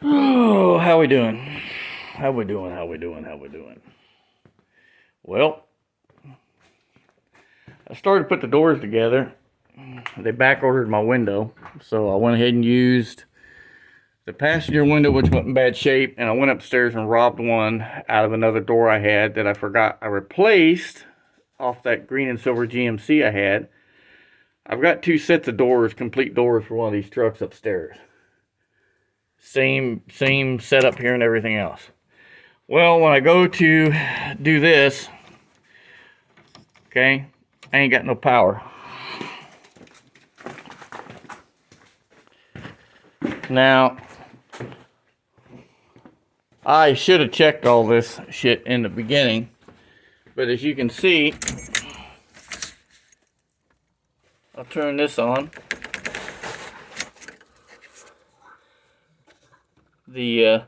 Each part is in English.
Oh, how we doing? How we doing? How we doing? How we doing? Well, I started to put the doors together. They back ordered my window, so I went ahead and used the passenger window, which went in bad shape, and I went upstairs and robbed one out of another door I had that I forgot I replaced off that green and silver GMC I had. I've got two sets of doors, complete doors for one of these trucks upstairs. Same setup here and everything else. Well, when I go to do this, okay, I ain't got no power. Now, I should have checked all this shit in the beginning, but as you can see, I'll turn this on. The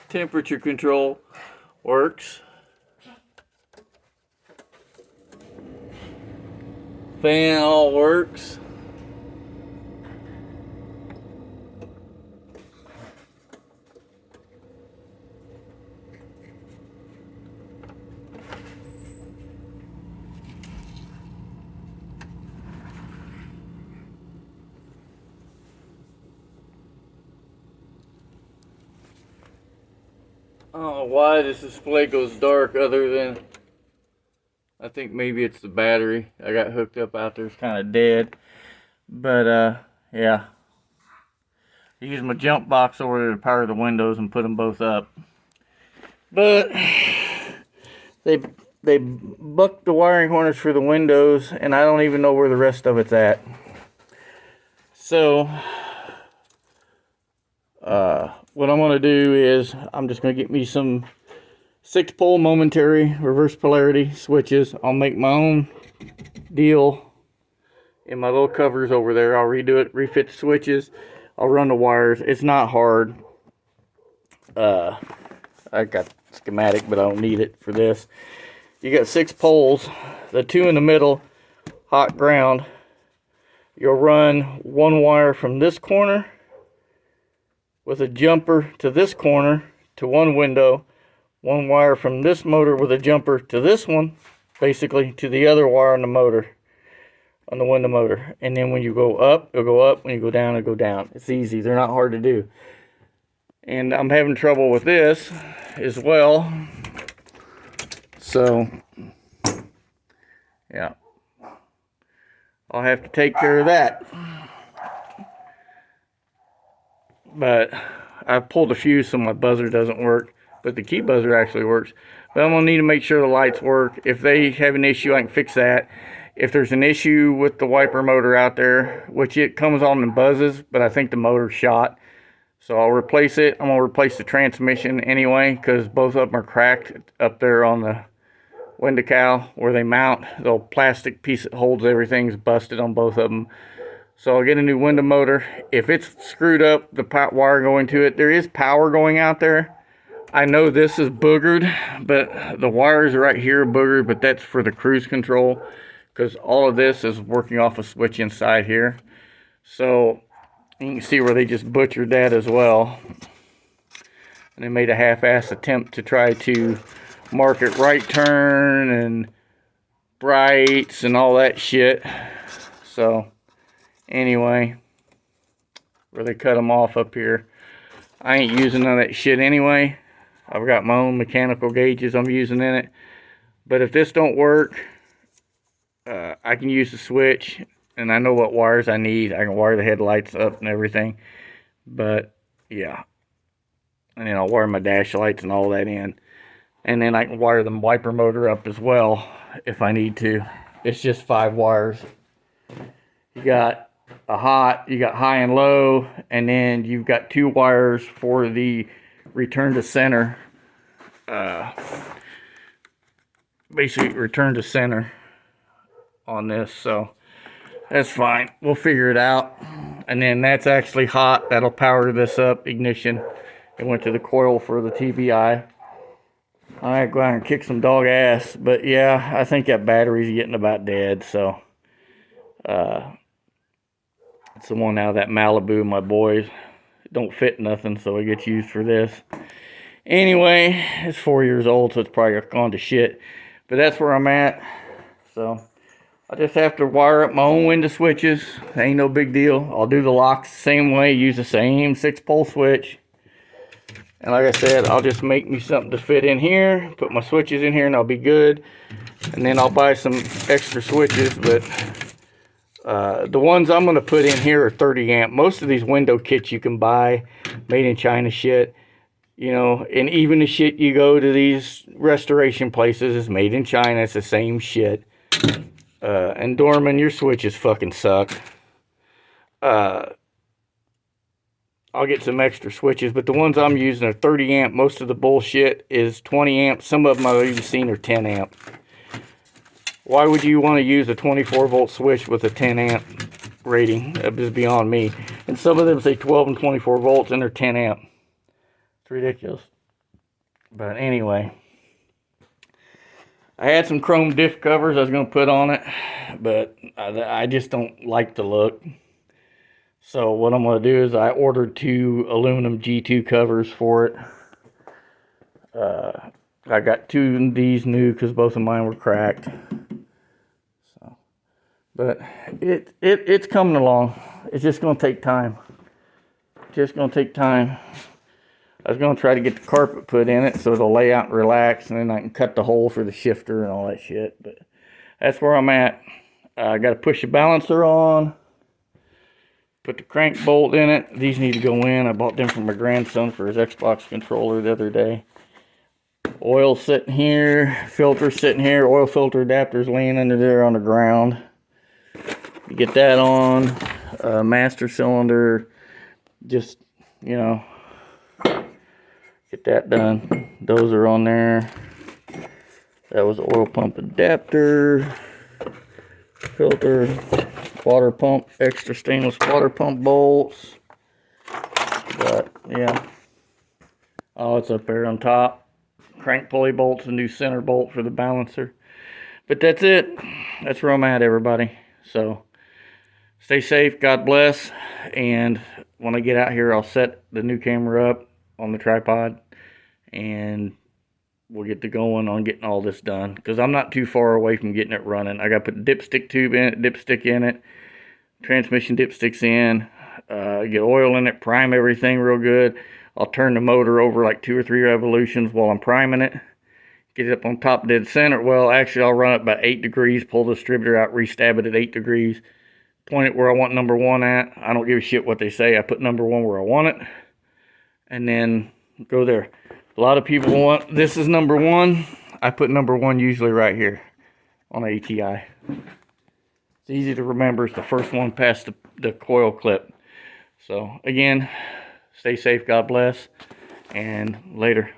temperature control works. Fan all works. I don't know why this display goes dark other than I think maybe it's the battery I got hooked up out there. It's kind of dead. But yeah. I used my jump box over there to power the windows and put them both up. But they bucked the wiring harness for the windows, and I don't even know where the rest of it's at. So what I'm going to do is I'm just going to get me some 6-pole momentary reverse polarity switches. I'll make my own deal in my little covers over there. I'll redo it, refit the switches. I'll run the wires. It's not hard. I got schematic, but I don't need it for this. You got 6 poles. The 2 in the middle, hot ground. You'll run one wire from this corner with a jumper to this corner to one window, one wire from this motor with a jumper to this one, basically to the other wire on the motor, on the window motor. And then when you go up, it'll go up. When you go down, it'll go down. It's easy. They're not hard to do. And I'm having trouble with this as well. So, yeah. I'll have to take care of that. But I've pulled a fuse so my buzzer doesn't work, but the key buzzer actually works. But I'm going to need to make sure the lights work. If they have an issue, I can fix that. If there's an issue with the wiper motor out there, which it comes on and buzzes, but I think the motor's shot, so I'll replace it. I'm going to replace the transmission anyway, because both of them are cracked up there on the window cowl where they mount. The plastic piece that holds everything's busted on both of them. So I'll get a new window motor. If it's screwed up, the wire going to it, there is power going out there. I know this is boogered, but the wires right here are boogered, but that's for the cruise control, because all of this is working off a switch inside here. So you can see where they just butchered that as well. And they made a half-ass attempt to try to market right turn and brights and all that shit. So anyway, where they cut them off up here, I ain't using none of that shit anyway. I've got my own mechanical gauges I'm using in it. But if this don't work, I can use the switch, and I know what wires I need. I can wire the headlights up and everything. But yeah, and then I'll wire my dash lights and all that in, and then I can wire the wiper motor up as well if I need to. It's just 5 wires. You got you got high and low, and then you've got 2 wires for the return to center. Basically return to center on this, so that's fine. We'll figure it out. And then that's actually hot. That'll power this up. Ignition. It went to the coil for the TBI. Alright, go out and kick some dog ass. But yeah, I think that battery's getting about dead, so it's the one out of that Malibu my boys don't fit nothing, so it gets used for this. Anyway, it's 4 years old, so it's probably gone to shit. But that's where I'm at. So I just have to wire up my own window switches. Ain't no big deal. I'll do the locks the same way, use the same 6-pole switch. And like I said, I'll just make me something to fit in here, put my switches in here, and I'll be good. And then I'll buy some extra switches, but the ones I'm going to put in here are 30 amp. Most of these window kits you can buy, made in China shit, you know, and even the shit you go to these restoration places is made in China. It's the same shit. And Dorman, your switches fucking suck. I'll get some extra switches, but the ones I'm using are 30 amp. Most of the bullshit is 20 amp. Some of them I've even seen are 10 amp. Why would you want to use a 24 volt switch with a 10 amp rating? That is beyond me. And some of them say 12 and 24 volts and they're 10 amp. It's ridiculous. But anyway, I had some chrome diff covers I was going to put on it, but I just don't like the look. So what I'm going to do is I ordered 2 aluminum G2 covers for it. I got 2 of these new because both of mine were cracked. So, but it's coming along. It's just going to take time. Just going to take time. I was going to try to get the carpet put in it so it'll lay out and relax, and then I can cut the hole for the shifter and all that shit. But that's where I'm at. I got to push the balancer on. Put the crank bolt in it. These need to go in. I bought them for my grandson for his Xbox controller the other day. Oil sitting here. Filter sitting here. Oil filter adapters laying under there on the ground. You get that on. Master cylinder. Just, you know, get that done. Those are on there. That was the oil pump adapter. Filter. Water pump, extra stainless water pump bolts. But yeah, oh, it's up there on top. Crank pulley bolts, a new center bolt for the balancer. But that's it. That's where I'm at, everybody. So stay safe, God bless. And when I get out here, I'll set the new camera up on the tripod, and we'll get to going on getting all this done, because I'm not too far away from getting it running. I got to put the dipstick tube in it, dipstick in it, transmission dipsticks in, get oil in it, prime everything real good. I'll turn the motor over like 2 or 3 revolutions while I'm priming it, get it up on top dead center. Well, actually I'll run it about 8 degrees, pull the distributor out, restab it at 8 degrees, point it where I want number 1 at. I don't give a shit what they say. I put number 1 where I want it, and then go there. A lot of people want, this is number 1. I put number 1 usually right here on the ATI. It's easy to remember. It's the first one past the coil clip. So again, stay safe, God bless, and later.